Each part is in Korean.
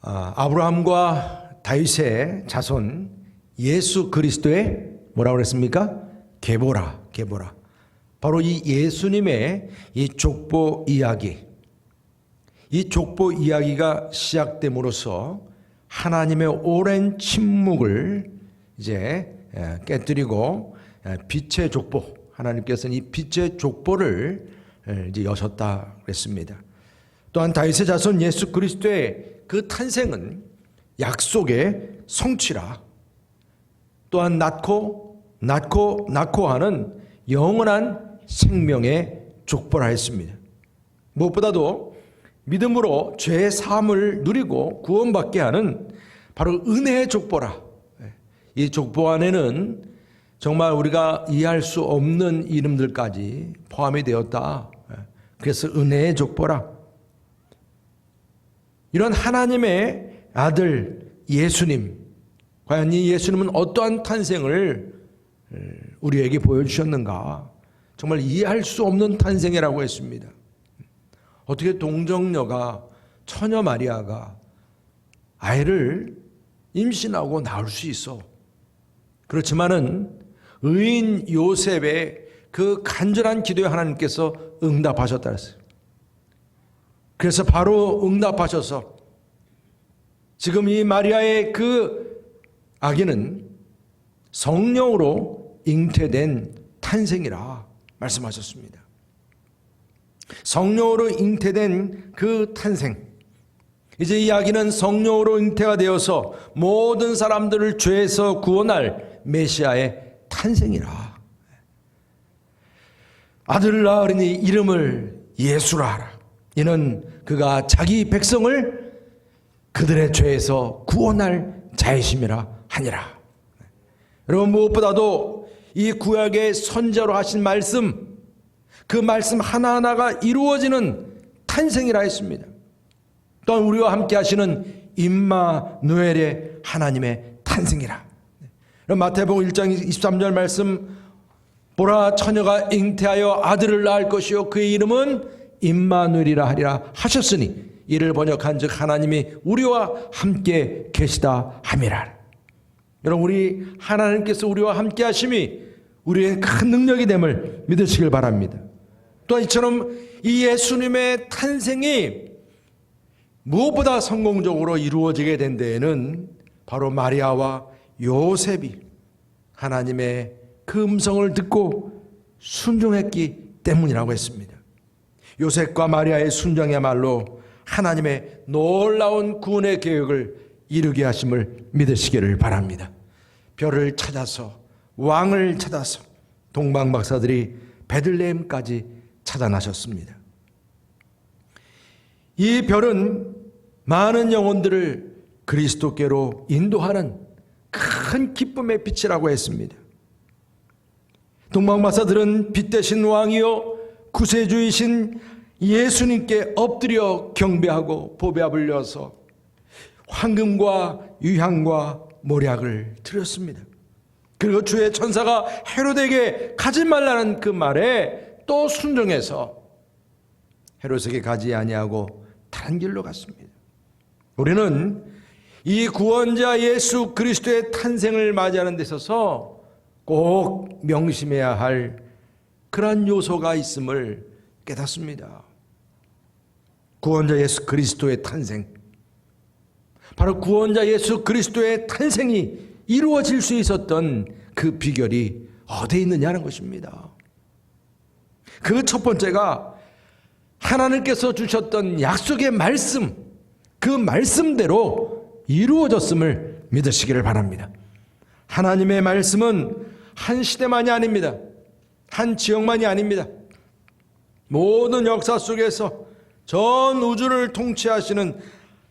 아브라함과 다윗의 자손 예수 그리스도의 뭐라고 그랬습니까? 계보라. 바로 이 예수님의 이 족보 이야기, 이 족보 이야기가 시작됨으로써 하나님의 오랜 침묵을 이제 깨뜨리고 빛의 족보, 하나님께서는 이 빛의 족보를 이제 여셨다 그랬습니다. 또한 다윗의 자손 예수 그리스도의 그 탄생은 약속의 성취라. 또한 낳고 하는 영원한 생명의 족보라 했습니다. 무엇보다도 믿음으로 죄의 사함을 누리고 구원받게 하는 바로 은혜의 족보라. 이 족보 안에는 정말 우리가 이해할 수 없는 이름들까지 포함이 되었다. 그래서 은혜의 족보라. 이런 하나님의 아들 예수님, 과연 이 예수님은 어떠한 탄생을 우리에게 보여주셨는가? 정말 이해할 수 없는 탄생이라고 했습니다. 어떻게 동정녀가, 처녀 마리아가 아이를 임신하고 낳을 수 있어? 그렇지만은 의인 요셉의 그 간절한 기도에 하나님께서 응답하셨다 했어요. 그래서 바로 응답하셔서 지금 이 마리아의 그 아기는 성령으로 잉태된 탄생이라 말씀하셨습니다. 성령으로 잉태된 그 탄생, 이제 이 아기는 성령으로 잉태가 되어서 모든 사람들을 죄에서 구원할 메시아의 탄생이라. 아들을 낳으리니 이름을 예수라 하라. 이는 그가 자기 백성을 그들의 죄에서 구원할 자이심이라 하니라. 여러분, 무엇보다도 이 구약의 선자로 하신 말씀, 그 말씀 하나하나가 이루어지는 탄생이라 했습니다. 또한 우리와 함께 하시는 임마누엘의 하나님의 탄생이라. 마태복음 1장 23절 말씀, 보라 처녀가 잉태하여 아들을 낳을 것이요 그의 이름은 임마누엘이라 하리라 하셨으니 이를 번역한즉 하나님이 우리와 함께 계시다 함이라. 여러분, 우리 하나님께서 우리와 함께 하심이 우리의 큰 능력이 됨을 믿으시길 바랍니다. 또한 이처럼 이 예수님의 탄생이 무엇보다 성공적으로 이루어지게 된 데에는 바로 마리아와 요셉이 하나님의 그 음성을 듣고 순종했기 때문이라고 했습니다. 요셉과 마리아의 순종이야말로 하나님의 놀라운 구원의 계획을 이루게 하심을 믿으시기를 바랍니다. 별을 찾아서, 왕을 찾아서 동방박사들이 베들레헴까지 찾아나셨습니다. 이 별은 많은 영혼들을 그리스도께로 인도하는 큰 기쁨의 빛이라고 했습니다. 동방박사들은 빛 대신 왕이요 구세주이신 예수님께 엎드려 경배하고 보배 불려서 황금과 유향과 모략을 드렸습니다. 그리고 주의 천사가 헤롯에게 가지 말라는 그 말에 또 순종해서 헤롯에게 가지 아니하고 다른 길로 갔습니다. 우리는 이 구원자 예수 그리스도의 탄생을 맞이하는 데 있어서 꼭 명심해야 할 그러한 요소가 있음을 깨닫습니다. 구원자 예수 그리스도의 탄생, 바로 구원자 예수 그리스도의 탄생이 이루어질 수 있었던 그 비결이 어디에 있느냐는 것입니다. 그 첫 번째가 하나님께서 주셨던 약속의 말씀, 그 말씀대로 이루어졌음을 믿으시기를 바랍니다. 하나님의 말씀은 한 시대만이 아닙니다. 한 지역만이 아닙니다. 모든 역사 속에서 전 우주를 통치하시는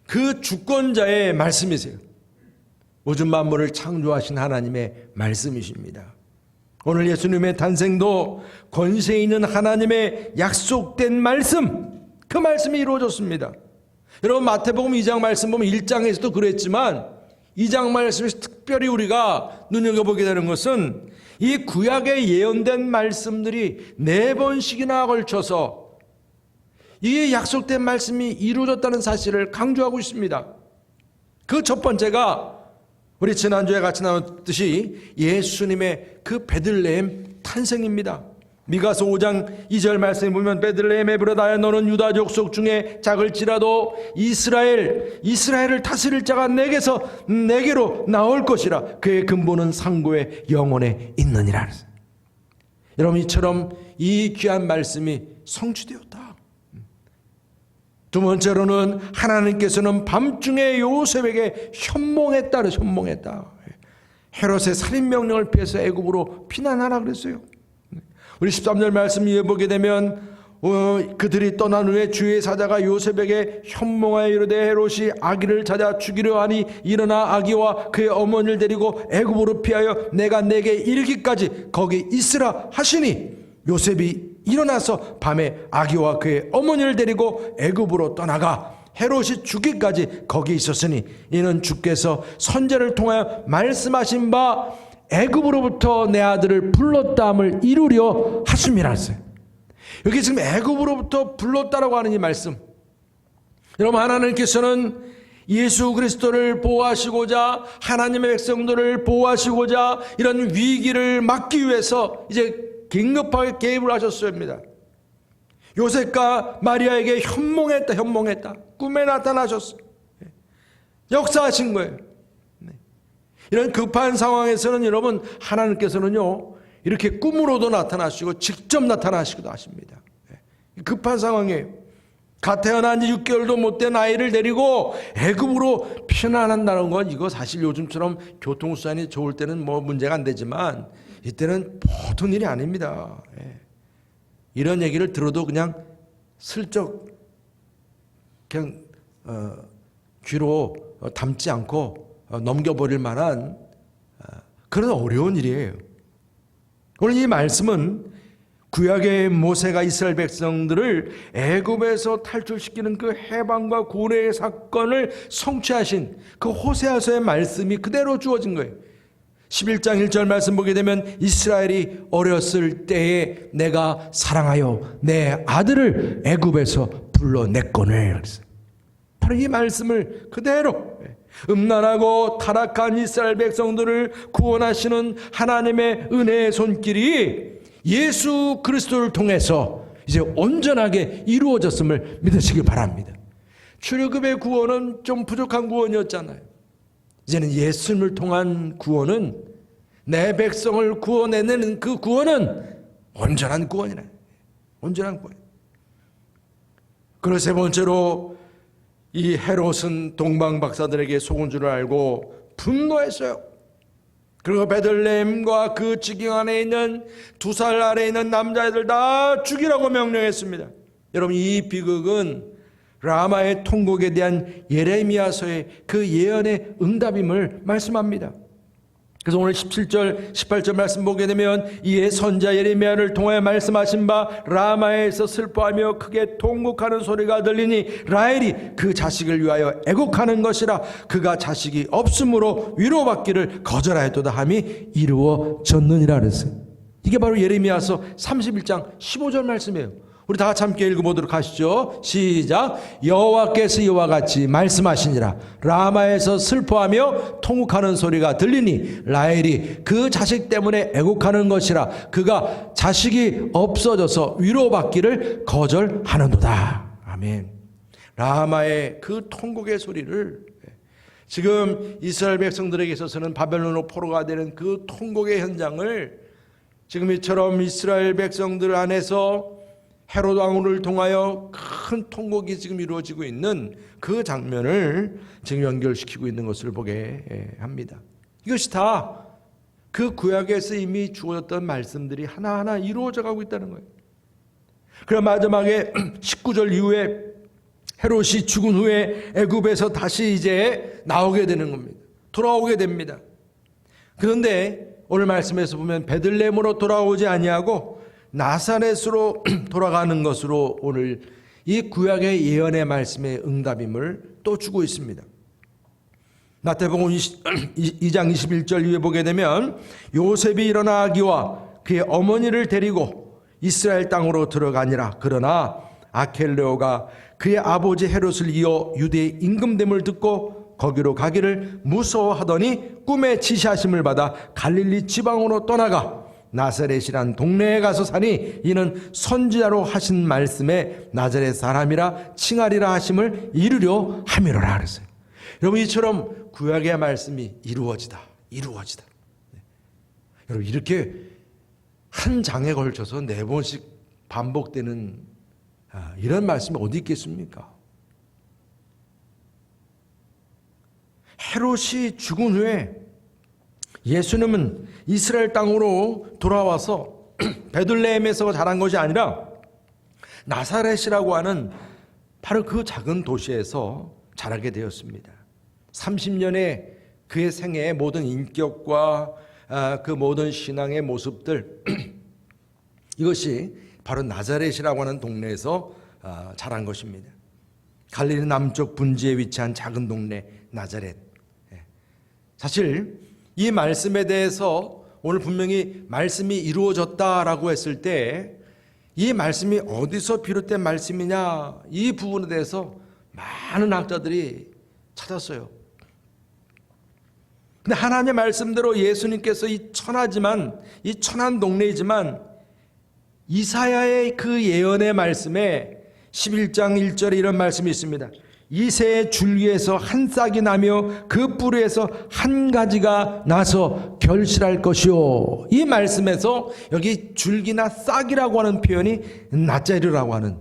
그 주권자의 말씀이세요. 우주 만물을 창조하신 하나님의 말씀이십니다. 오늘 예수님의 탄생도 권세 있는 하나님의 약속된 말씀, 그 말씀이 이루어졌습니다. 여러분, 마태복음 2장 말씀 보면 1장에서도 그랬지만 2장 말씀에서 특별히 우리가 눈여겨보게 되는 것은 이 구약에 예언된 말씀들이 4번씩이나 걸쳐서 이 약속된 말씀이 이루어졌다는 사실을 강조하고 있습니다. 그 첫 번째가 우리 지난주에 같이 나눴듯이 예수님의 그 베들레헴 탄생입니다. 미가서 5장 2절 말씀에 보면 베들레헴 에브라다야 너는 유다 족속 중에 작을지라도 이스라엘을 다스릴 자가 내게로 나올 것이라. 그의 근본은 상고의 영혼에 있느니라. 여러분, 이처럼 이 귀한 말씀이 성취되었다. 두 번째로는 하나님께서는 밤중에 요셉에게 현몽했다. 헤롯의 살인명령을 피해서 애굽으로 피난하라 그랬어요. 우리 13절 말씀 이해 보게 되면 그들이 떠난 후에 주의 사자가 요셉에게 현몽하여 이르되 헤롯이 아기를 찾아 죽이려 하니 일어나 아기와 그의 어머니를 데리고 애굽으로 피하여 내가 내게 이르기까지 거기 있으라 하시니 요셉이 일어나서 밤에 아기와 그의 어머니를 데리고 애굽으로 떠나가 헤롯이 죽기까지 거기 있었으니 이는 주께서 선지자를 통하여 말씀하신 바 애굽으로부터 내 아들을 불렀다함을 이루려 하심이라 했어요. 여기 지금 애굽으로부터 불렀다라고 하는 이 말씀, 여러분, 하나님께서는 예수 그리스도를 보호하시고자, 하나님의 백성들을 보호하시고자 이런 위기를 막기 위해서 이제 긴급하게 개입을 하셨습니다. 요셉과 마리아에게 현몽했다. 꿈에 나타나셨어요. 역사하신 거예요. 이런 급한 상황에서는 여러분, 하나님께서는요 이렇게 꿈으로도 나타나시고 직접 나타나시기도 하십니다. 급한 상황이에요. 갓 태어난 지 6개월도 못된 아이를 데리고 애굽으로 피난한다는 건 이거 사실 요즘처럼 교통수단이 좋을 때는 뭐 문제가 안 되지만 이때는 보통 일이 아닙니다. 이런 얘기를 들어도 그냥 슬쩍 그냥 귀로 담지 않고 넘겨버릴 만한 그런 어려운 일이에요. 오늘 이 말씀은 구약의 모세가 이스라엘 백성들을 애굽에서 탈출시키는 그 해방과 구원의 사건을 성취하신 그 호세아서의 말씀이 그대로 주어진 거예요. 11장 1절 말씀 보게 되면 이스라엘이 어렸을 때에 내가 사랑하여 내 아들을 애굽에서 불러냈거늘 그랬어요. 바로 이 말씀을 그대로 음란하고 타락한 이스라엘 백성들을 구원하시는 하나님의 은혜의 손길이 예수 그리스도를 통해서 이제 온전하게 이루어졌음을 믿으시길 바랍니다. 출애굽의 구원은 좀 부족한 구원이었잖아요. 이제는 예수님을 통한 구원은, 내 백성을 구원해내는 그 구원은 온전한 구원이라. 온전한 구원. 그리고 세 번째로 이 헤롯은 동방 박사들에게 속은 줄 알고 분노했어요. 그리고 베들레헴과 그 지경 안에 있는 2살 아래에 있는 남자애들 다 죽이라고 명령했습니다. 여러분, 이 비극은 라마의 통곡에 대한 예레미야서의 그 예언의 응답임을 말씀합니다. 그래서 오늘 17절 18절 말씀 보게 되면 이에 선지자 예레미야를 통하여 말씀하신 바 라마에서 슬퍼하며 크게 통곡하는 소리가 들리니 라헬이 그 자식을 위하여 애곡하는 것이라. 그가 자식이 없으므로 위로받기를 거절하였도다 함이 이루어졌느니라 그랬어요. 이게 바로 예레미야서 31장 15절 말씀이에요. 우리 다 같이 함께 읽어보도록 하시죠. 시작. 여호와께서 이와 같이 말씀하시니라. 라마에서 슬퍼하며 통곡하는 소리가 들리니 라헬이 그 자식 때문에 애곡하는 것이라. 그가 자식이 없어져서 위로받기를 거절하는도다. 아멘. 라마의 그 통곡의 소리를 지금 이스라엘 백성들에게 있어서는 바벨론으로 포로가 되는 그 통곡의 현장을 지금 이처럼 이스라엘 백성들 안에서 헤롯 왕후를 통하여 큰 통곡이 지금 이루어지고 있는 그 장면을 지금 연결시키고 있는 것을 보게 합니다. 이것이 다 그 구약에서 이미 주어졌던 말씀들이 하나하나 이루어져 가고 있다는 거예요. 그럼 마지막에 19절 이후에 헤롯이 죽은 후에 애굽에서 다시 이제 나오게 되는 겁니다. 돌아오게 됩니다. 그런데 오늘 말씀에서 보면 베들레헴으로 돌아오지 아니하고 나사렛으로 돌아가는 것으로 오늘 이 구약의 예언의 말씀의 응답임을 또 주고 있습니다. 마태복음 2장 21절 이후에 보게 되면 요셉이 일어나 아기와 그의 어머니를 데리고 이스라엘 땅으로 들어가니라. 그러나 아켈레오가 그의 아버지 헤롯을 이어 유대의 임금됨을 듣고 거기로 가기를 무서워하더니 꿈에 지시하심을 받아 갈릴리 지방으로 떠나가 나사렛이란 동네에 가서 사니 이는 선지자로 하신 말씀에 나자렛 사람이라 칭하리라 하심을 이루려 함이로라 그랬어요. 여러분, 이처럼 구약의 말씀이 이루어지다. 네. 여러분, 이렇게 한 장에 걸쳐서 4번씩 반복되는 이런 말씀이 어디 있겠습니까? 헤롯이 죽은 후에 예수님은 이스라엘 땅으로 돌아와서 베들레헴에서 자란 것이 아니라 나사렛이라고 하는 바로 그 작은 도시에서 자라게 되었습니다. 30년의 그의 생애의 모든 인격과 그 모든 신앙의 모습들, 이것이 바로 나사렛이라고 하는 동네에서 자란 것입니다. 갈릴리 남쪽 분지에 위치한 작은 동네 나사렛. 사실 이 말씀에 대해서 오늘 분명히 말씀이 이루어졌다라고 했을 때 이 말씀이 어디서 비롯된 말씀이냐, 이 부분에 대해서 많은 학자들이 찾았어요. 근데 하나님의 말씀대로 예수님께서 이 천한 동네이지만 이사야의 그 예언의 말씀에 11장 1절에 이런 말씀이 있습니다. 이새의 줄기에서 한 싹이 나며 그 뿌리에서 한 가지가 나서 결실할 것이요. 이 말씀에서 여기 줄기나 싹이라고 하는 표현이 나자르라고 하는,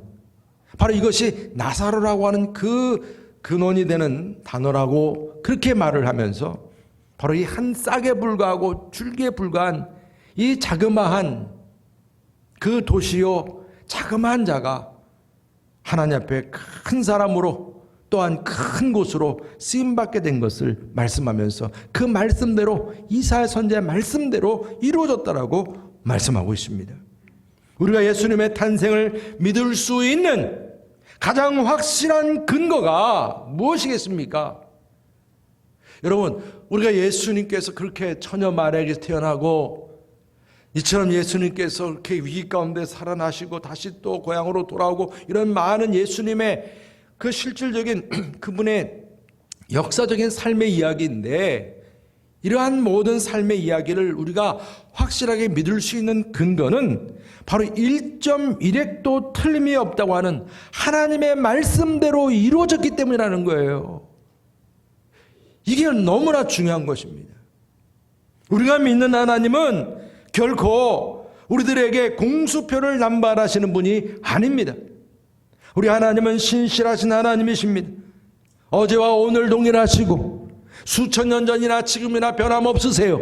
바로 이것이 나사로라고 하는 그 근원이 되는 단어라고 그렇게 말을 하면서 바로 이 한 싹에 불과하고 줄기에 불과한 이 자그마한 그 도시요, 자그마한 자가 하나님 앞에 큰 사람으로 또한 큰 곳으로 쓰임받게 된 것을 말씀하면서 그 말씀대로, 이사야 선지자의 말씀대로 이루어졌다라고 말씀하고 있습니다. 우리가 예수님의 탄생을 믿을 수 있는 가장 확실한 근거가 무엇이겠습니까? 여러분, 우리가 예수님께서 그렇게 처녀 마리아에게서 태어나고 이처럼 예수님께서 그렇게 위기 가운데 살아나시고 다시 또 고향으로 돌아오고 이런 많은 예수님의 그 실질적인 그분의 역사적인 삶의 이야기인데, 이러한 모든 삶의 이야기를 우리가 확실하게 믿을 수 있는 근거는 바로 1.1획도 틀림이 없다고 하는 하나님의 말씀대로 이루어졌기 때문이라는 거예요. 이게 너무나 중요한 것입니다. 우리가 믿는 하나님은 결코 우리들에게 공수표를 남발하시는 분이 아닙니다. 우리 하나님은 신실하신 하나님이십니다. 어제와 오늘 동일하시고 수천 년 전이나 지금이나 변함없으세요.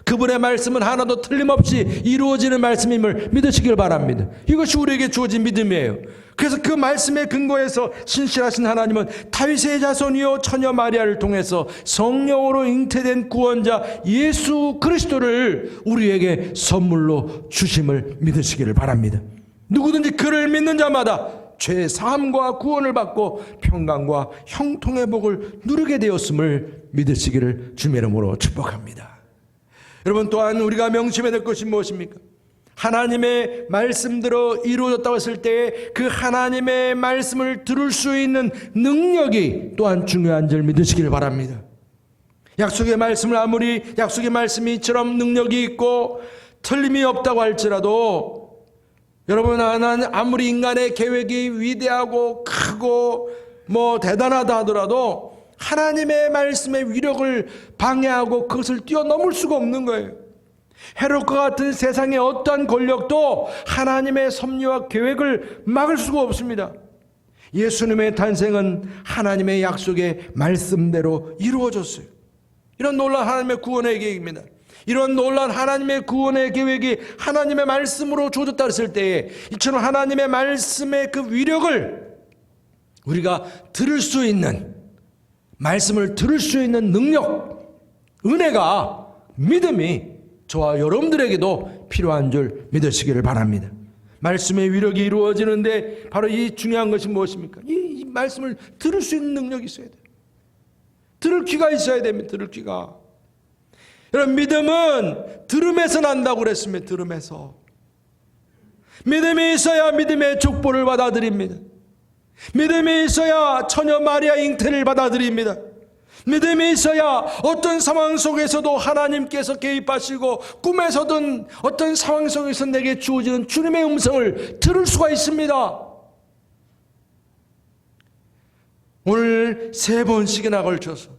그분의 말씀은 하나도 틀림없이 이루어지는 말씀임을 믿으시길 바랍니다. 이것이 우리에게 주어진 믿음이에요. 그래서 그 말씀의 근거에서 신실하신 하나님은 다윗의 자손이요 처녀 마리아를 통해서 성령으로 잉태된 구원자 예수 그리스도를 우리에게 선물로 주심을 믿으시기를 바랍니다. 누구든지 그를 믿는 자마다 죄 사함과 구원을 받고 평강과 형통의 복을 누리게 되었음을 믿으시기를 주의 이름으로 축복합니다. 여러분, 또한 우리가 명심해야 될 것이 무엇입니까? 하나님의 말씀대로 이루어졌다고 했을 때 그 하나님의 말씀을 들을 수 있는 능력이 또한 중요한 줄 믿으시길 바랍니다. 약속의 말씀을 아무리 약속의 말씀이 이처럼 능력이 있고 틀림이 없다고 할지라도, 여러분, 아무리 인간의 계획이 위대하고 크고 대단하다 하더라도 하나님의 말씀의 위력을 방해하고 그것을 뛰어넘을 수가 없는 거예요. 헤롯과 같은 세상의 어떠한 권력도 하나님의 섭리와 계획을 막을 수가 없습니다. 예수님의 탄생은 하나님의 약속의 말씀대로 이루어졌어요. 이런 놀라운 하나님의 구원의 계획입니다. 이런 놀라운 하나님의 구원의 계획이 하나님의 말씀으로 주어졌다 했을 때에 이처럼 하나님의 말씀의 그 위력을 우리가 들을 수 있는, 말씀을 들을 수 있는 능력, 은혜가, 믿음이 저와 여러분들에게도 필요한 줄 믿으시기를 바랍니다. 말씀의 위력이 이루어지는데 바로 이 중요한 것이 무엇입니까? 이 말씀을 들을 수 있는 능력이 있어야 돼요. 들을 귀가 있어야 됩니다. 들을 귀가. 여러분, 믿음은 들음에서 난다고 그랬습니다. 들음에서. 믿음이 있어야 믿음의 족보를 받아들입니다. 믿음이 있어야 처녀 마리아 잉태를 받아들입니다. 믿음이 있어야 어떤 상황 속에서도 하나님께서 개입하시고 꿈에서든 어떤 상황 속에서 내게 주어지는 주님의 음성을 들을 수가 있습니다. 오늘 3번씩이나 걸쳐서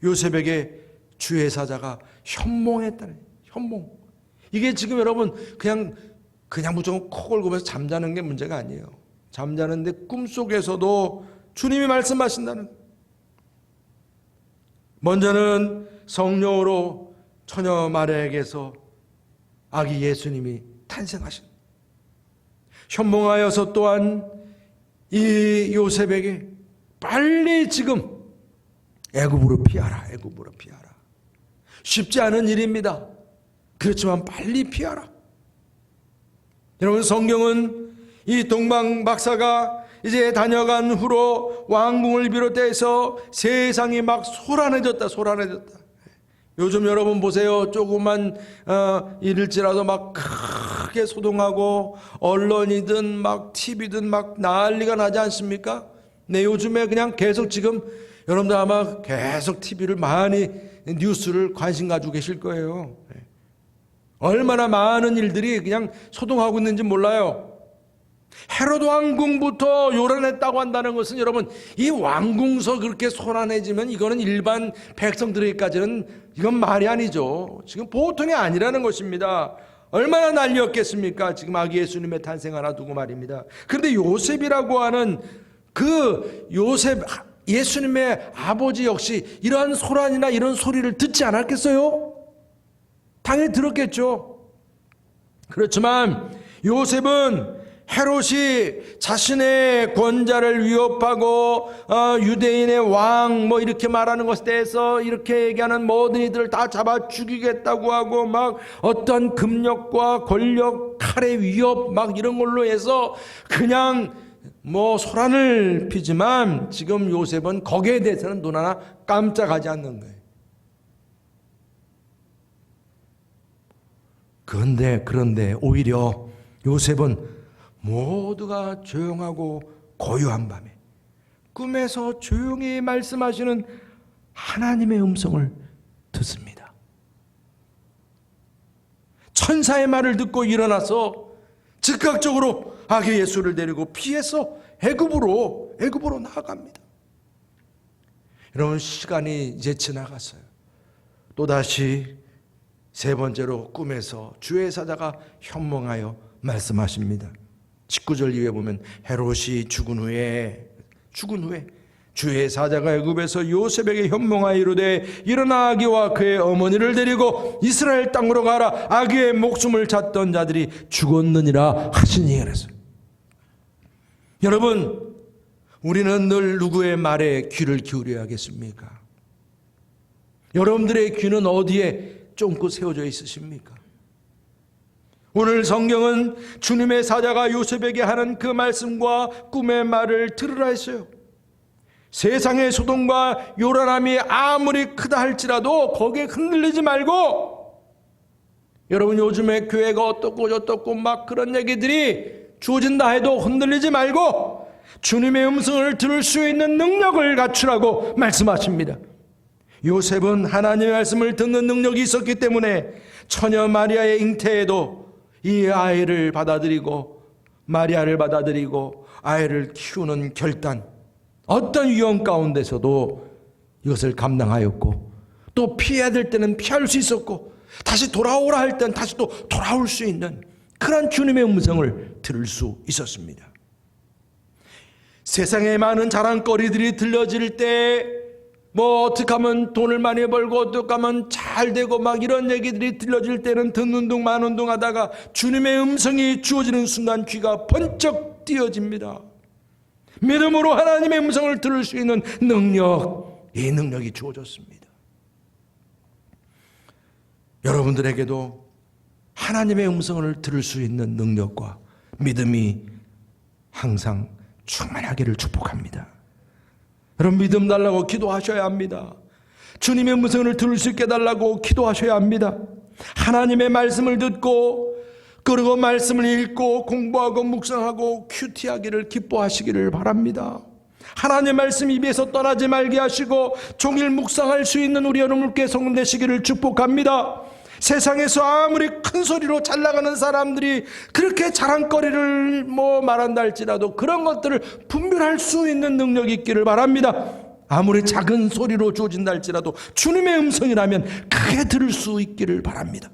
요셉에게 주의 사자가 현몽했다는, 현몽. 이게 지금 여러분 그냥 무조건 코 골고면서 잠자는 게 문제가 아니에요. 잠자는데 꿈속에서도 주님이 말씀하신다는. 먼저는 성령으로 처녀 마리아에게서 아기 예수님이 탄생하신, 현몽하여서 또한 이 요셉에게 빨리 지금 애굽으로 피하라, 애굽으로 피하라. 쉽지 않은 일입니다. 그렇지만 빨리 피하라. 여러분, 성경은 이 동방 박사가 이제 다녀간 후로 왕궁을 비롯해서 세상이 막 소란해졌다. 요즘 여러분 보세요. 조그만 일일지라도 막 크게 소동하고 언론이든 막 TV든 막 난리가 나지 않습니까? 네, 요즘에 그냥 계속 지금 여러분들 아마 계속 TV를 많이 뉴스를 관심 가지고 계실 거예요. 얼마나 많은 일들이 그냥 소동하고 있는지 몰라요. 헤롯 왕궁부터 요란했다고 한다는 것은 여러분, 이 왕궁서 그렇게 소란해지면 이거는 일반 백성들에게까지는 이건 말이 아니죠. 지금 보통이 아니라는 것입니다. 얼마나 난리였겠습니까? 지금 아기 예수님의 탄생 하나 두고 말입니다. 그런데 요셉이라고 하는 그 요셉, 예수님의 아버지 역시 이러한 소란이나 이런 소리를 듣지 않았겠어요? 당연히 들었겠죠. 그렇지만 요셉은 헤롯이 자신의 권자를 위협하고 유대인의 왕 뭐 이렇게 말하는 것에 대해서 이렇게 얘기하는 모든 이들을 다 잡아 죽이겠다고 하고 막 어떤 금력과 권력, 칼의 위협 막 이런 걸로 해서 그냥 뭐 소란을 피지만 지금 요셉은 거기에 대해서는 눈 하나 깜짝하지 않는 거예요. 그런데 오히려 요셉은 모두가 조용하고 고요한 밤에 꿈에서 조용히 말씀하시는 하나님의 음성을 듣습니다. 천사의 말을 듣고 일어나서 즉각적으로 아기 예수를 데리고 피해서 애굽으로 나아갑니다. 여러분, 시간이 이제 지나갔어요. 또다시 3번째로 꿈에서 주의 사자가 현몽하여 말씀하십니다. 19절 이후에 보면 헤롯이 죽은 후에 주의 사자가 애굽에서 요셉에게 현몽하여 이르되 일어나 아기와 그의 어머니를 데리고 이스라엘 땅으로 가라. 아기의 목숨을 찾던 자들이 죽었느니라 하시니 그랬어요. 여러분, 우리는 늘 누구의 말에 귀를 기울여야겠습니까? 여러분들의 귀는 어디에 쫑긋 세워져 있으십니까? 오늘 성경은 주님의 사자가 요셉에게 하는 그 말씀과 꿈의 말을 들으라 했어요. 세상의 소동과 요란함이 아무리 크다 할지라도 거기에 흔들리지 말고, 여러분 요즘에 교회가 어떻고 저떻고 막 그런 얘기들이 주어진다 해도 흔들리지 말고 주님의 음성을 들을 수 있는 능력을 갖추라고 말씀하십니다. 요셉은 하나님의 말씀을 듣는 능력이 있었기 때문에 처녀 마리아의 잉태에도 이 아이를 받아들이고 마리아를 받아들이고 아이를 키우는 결단, 어떤 위험 가운데서도 이것을 감당하였고, 또 피해야 될 때는 피할 수 있었고, 다시 돌아오라 할 때는 다시 또 돌아올 수 있는 그런 주님의 음성을 들을 수 있었습니다. 세상에 많은 자랑거리들이 들려질 때 뭐 어떻게 하면 돈을 많이 벌고 어떻게 하면 잘 되고 막 이런 얘기들이 들려질 때는 듣는 둥 마는 둥 하다가 주님의 음성이 주어지는 순간 귀가 번쩍 띄어집니다. 믿음으로 하나님의 음성을 들을 수 있는 능력, 이 능력이 주어졌습니다. 여러분들에게도 하나님의 음성을 들을 수 있는 능력과 믿음이 항상 충만하기를 축복합니다. 여러분, 믿음 달라고 기도하셔야 합니다. 주님의 음성을 들을 수 있게 달라고 기도하셔야 합니다. 하나님의 말씀을 듣고 그리고 말씀을 읽고 공부하고 묵상하고 큐티하기를 기뻐하시기를 바랍니다. 하나님의 말씀 입에서 떠나지 말게 하시고 종일 묵상할 수 있는 우리 여러분께 성금 되시기를 축복합니다. 세상에서 아무리 큰 소리로 잘 나가는 사람들이 그렇게 자랑거리를 말한다 할지라도 그런 것들을 분별할 수 있는 능력이 있기를 바랍니다. 아무리 작은 소리로 주어진다 할지라도 주님의 음성이라면 크게 들을 수 있기를 바랍니다.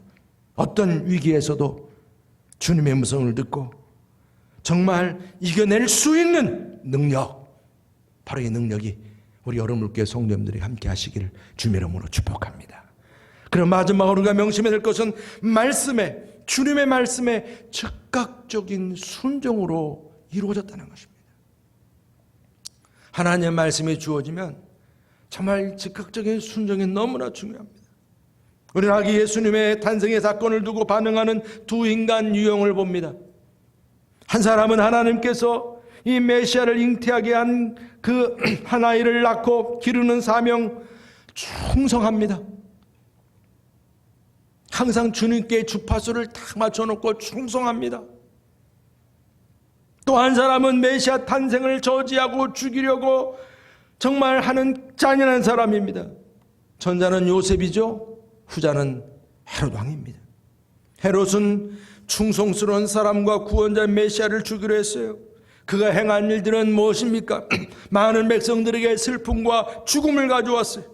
어떤 위기에서도 주님의 음성을 듣고 정말 이겨낼 수 있는 능력, 바로 이 능력이 우리 여러분께 성도님들이 함께 하시기를 주님의 이름으로 축복합니다. 그럼 마지막으로 우리가 명심해야 될 것은 주님의 말씀에 즉각적인 순종으로 이루어졌다는 것입니다. 하나님의 말씀이 주어지면 정말 즉각적인 순종이 너무나 중요합니다. 우리는 아기 예수님의 탄생의 사건을 두고 반응하는 두 인간 유형을 봅니다. 한 사람은 하나님께서 이 메시아를 잉태하게 한 그 한 아이를 낳고 기르는 사명 충성합니다. 항상 주님께 주파수를 딱 맞춰놓고 충성합니다. 또 한 사람은 메시아 탄생을 저지하고 죽이려고 정말 하는 잔인한 사람입니다. 전자는 요셉이죠. 후자는 헤롯 왕입니다. 헤롯은 충성스러운 사람과 구원자 메시아를 주기로 했어요. 그가 행한 일들은 무엇입니까? 많은 백성들에게 슬픔과 죽음을 가져왔어요.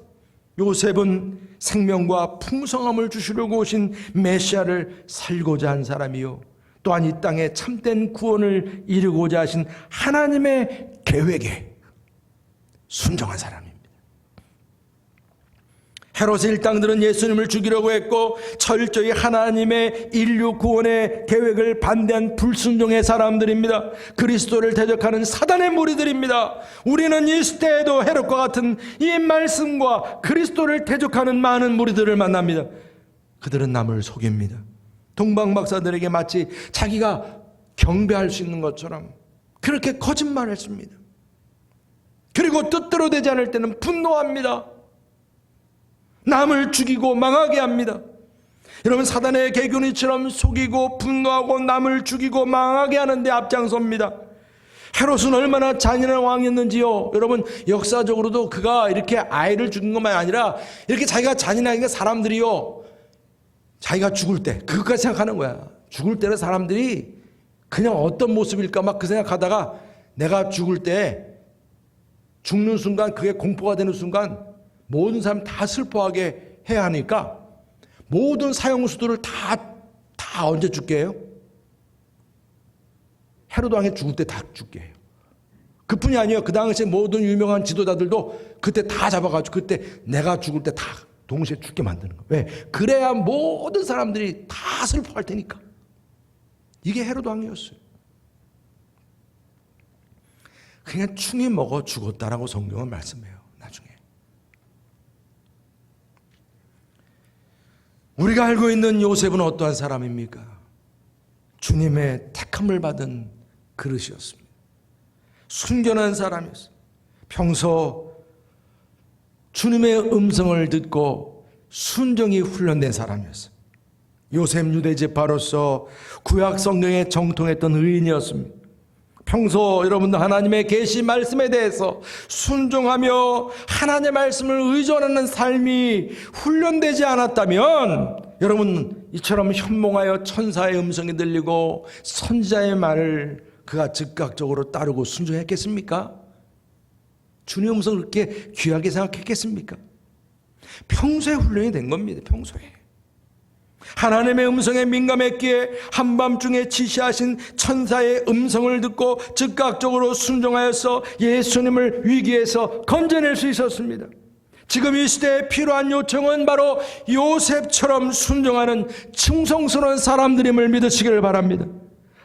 요셉은 생명과 풍성함을 주시려고 오신 메시아를 살고자 한 사람이요, 또한 이 땅에 참된 구원을 이루고자 하신 하나님의 계획에 순종한 사람입니다. 헤롯의 일당들은 예수님을 죽이려고 했고 철저히 하나님의 인류 구원의 계획을 반대한 불순종의 사람들입니다. 그리스도를 대적하는 사단의 무리들입니다. 우리는 이 시대에도 헤롯과 같은 이 말씀과 그리스도를 대적하는 많은 무리들을 만납니다. 그들은 남을 속입니다. 동방 박사들에게 마치 자기가 경배할 수 있는 것처럼 그렇게 거짓말했습니다. 그리고 뜻대로 되지 않을 때는 분노합니다. 남을 죽이고 망하게 합니다. 여러분, 사단의 개균이처럼 속이고 분노하고 남을 죽이고 망하게 하는데 앞장섭니다. 헤롯은 얼마나 잔인한 왕이었는지요. 여러분, 역사적으로도 그가 이렇게 아이를 죽인 것만 아니라 이렇게 자기가 잔인하게 사람들이요, 자기가 죽을 때 그것까지 생각하는 거야. 죽을 때는 사람들이 그냥 어떤 모습일까 막 그 생각하다가 내가 죽을 때 죽는 순간, 그게 공포가 되는 순간 모든 사람 다 슬퍼하게 해야 하니까 모든 사형수들을 다 언제 죽게 해요? 헤롯 왕이 죽을 때 다 죽게 해요. 그뿐이 아니에요. 그 당시에 모든 유명한 지도자들도 그때 다 잡아가지고 그때 내가 죽을 때 다 동시에 죽게 만드는 거예요. 왜? 그래야 모든 사람들이 다 슬퍼할 테니까. 이게 헤롯 왕이었어요. 그냥 충이 먹어 죽었다라고 성경은 말씀해요. 나중에 우리가 알고 있는 요셉은 어떠한 사람입니까? 주님의 택함을 받은 그릇이었습니다. 순결한 사람이었어요. 평소 주님의 음성을 듣고 순종이 훈련된 사람이었어요. 요셉 유대지파로서 구약 성경에 정통했던 의인이었습니다. 평소 여러분들 하나님의 계시 말씀에 대해서 순종하며 하나님의 말씀을 의존하는 삶이 훈련되지 않았다면 여러분, 이처럼 현몽하여 천사의 음성이 들리고 선지자의 말을 그가 즉각적으로 따르고 순종했겠습니까? 주님의 음성을 그렇게 귀하게 생각했겠습니까? 평소에 훈련이 된 겁니다. 평소에 하나님의 음성에 민감했기에 한밤중에 지시하신 천사의 음성을 듣고 즉각적으로 순종하여서 예수님을 위기에서 건져낼 수 있었습니다. 지금 이 시대에 필요한 요청은 바로 요셉처럼 순종하는 충성스러운 사람들임을 믿으시기를 바랍니다.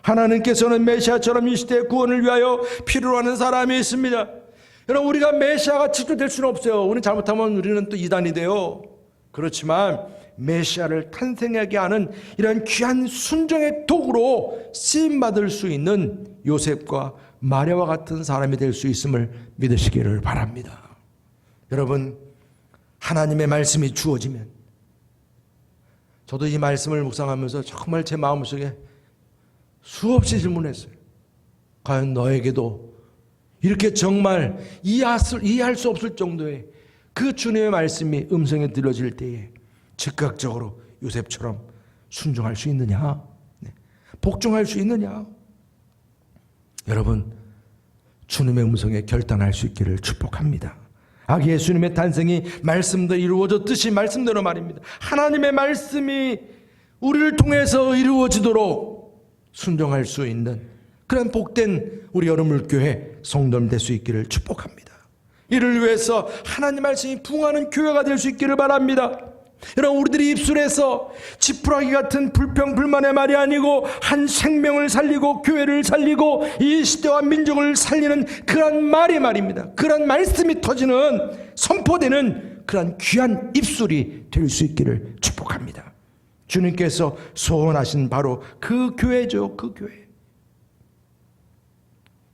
하나님께서는 메시아처럼 이 시대의 구원을 위하여 필요로 하는 사람이 있습니다. 여러분, 우리가 메시아가 직접 될 수는 없어요. 우리는 잘못하면 우리는 또 이단이 돼요. 그렇지만 메시아를 탄생하게 하는 이런 귀한 순종의 도구로 쓰임받을 수 있는 요셉과 마리아와 같은 사람이 될 수 있음을 믿으시기를 바랍니다. 여러분, 하나님의 말씀이 주어지면, 저도 이 말씀을 묵상하면서 정말 제 마음속에 수없이 질문했어요. 과연 너에게도 이렇게 정말 이해할 수 없을 정도의 그 주님의 말씀이 음성에 들려질 때에 즉각적으로 요셉처럼 순종할 수 있느냐? 복종할 수 있느냐? 여러분, 주님의 음성에 결단할 수 있기를 축복합니다. 아기 예수님의 탄생이 말씀도 이루어졌듯이 말씀대로 말입니다. 하나님의 말씀이 우리를 통해서 이루어지도록 순종할 수 있는 그런 복된 우리 여러분교회 성도님 될 수 있기를 축복합니다. 이를 위해서 하나님 말씀이 부응하는 교회가 될 수 있기를 바랍니다. 여러분, 우리들이 입술에서 지푸라기 같은 불평불만의 말이 아니고 한 생명을 살리고 교회를 살리고 이 시대와 민족을 살리는 그런 말이 말입니다. 그런 말씀이 터지는 선포되는 그런 귀한 입술이 될 수 있기를 축복합니다. 주님께서 소원하신 바로 그 교회죠. 그 교회.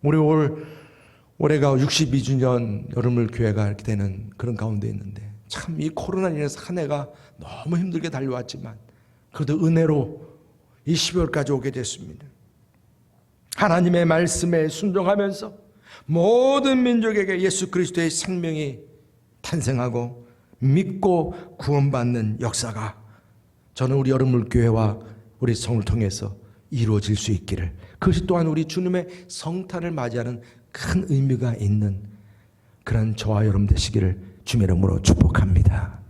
우리 올해가 62주년 여름을 교회가 이렇게 되는 그런 가운데 있는데 참 이 코로나로 인해서 한 해가 너무 힘들게 달려왔지만 그래도 은혜로 이 12월까지 오게 됐습니다. 하나님의 말씀에 순종하면서 모든 민족에게 예수 그리스도의 생명이 탄생하고 믿고 구원받는 역사가 저는 우리 여름물교회와 우리 성을 통해서 이루어질 수 있기를, 그것이 또한 우리 주님의 성탄을 맞이하는 큰 의미가 있는 그런 저와 여러분 되시기를 주님의 이름으로 축복합니다.